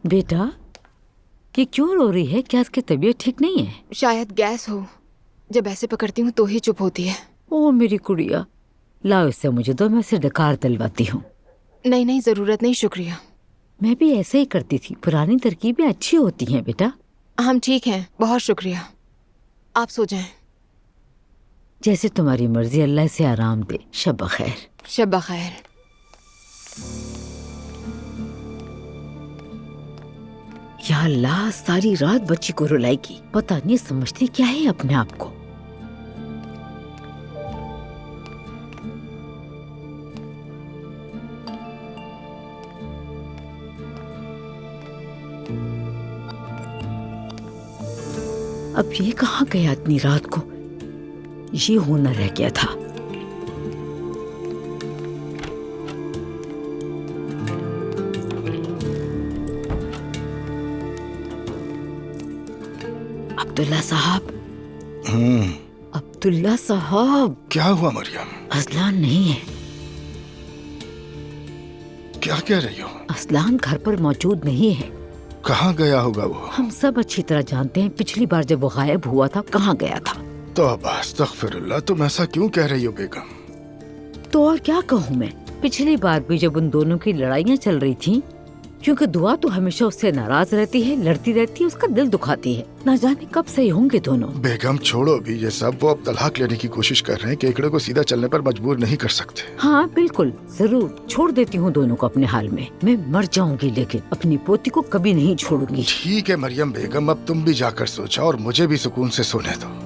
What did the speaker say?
बेटा, ये क्यों रो रही है? क्या इसकी तबीयत ठीक नहीं है? शायद गैस हो, जब ऐसे पकड़ती हूँ तो ही चुप होती है। ओ मेरी गुड़िया, लाओ इससे मुझे दो, मैं इसे डकार दिलवाती हूँ। नहीं नहीं, जरूरत नहीं, शुक्रिया। मैं भी ऐसे ही करती थी, पुरानी तरकीबें अच्छी होती हैं बेटा। हम ठीक हैं, बहुत शुक्रिया। आप सो जाएं। जैसे तुम्हारी मर्जी, अल्लाह से आराम दे। शब बखैर। शब बखैर। या अल्लाह, सारी रात बच्ची को रुलाएगी। पता नहीं समझती क्या है अपने आप को। अब ये कहाँ गया इतनी रात को? ये होना रह गया था। अब्दुल्ला साहब। अब्दुल्ला साहब। क्या हुआ मरियम? असलान नहीं है। क्या कह रही हो? असलान घर पर मौजूद नहीं है। कहाँ गया होगा वो? हम सब अच्छी तरह जानते हैं, पिछली बार जब वो गायब हुआ था कहाँ गया था। तौबा अस्तगफिरुल्लाह, तुम ऐसा क्यों कह रही हो बेगम? तो और क्या कहूँ मैं। पिछली बार भी जब उन दोनों की लड़ाइयाँ चल रही थी, क्योंकि दुआ तो हमेशा उससे नाराज रहती है, लड़ती रहती है, उसका दिल दुखाती है। ना जाने कब सही होंगे दोनों। बेगम छोड़ो भी ये सब, वो अब तलाक लेने की कोशिश कर रहे हैं। केकड़े को सीधा चलने पर मजबूर नहीं कर सकते। हाँ बिल्कुल, जरूर छोड़ देती हूँ दोनों को अपने हाल में। मैं मर जाऊंगी लेकिन अपनी पोती को कभी नहीं छोड़ूंगी। ठीक है मरियम बेगम, अब तुम भी जाकर सो जाओ और मुझे भी सुकून से सोने दो।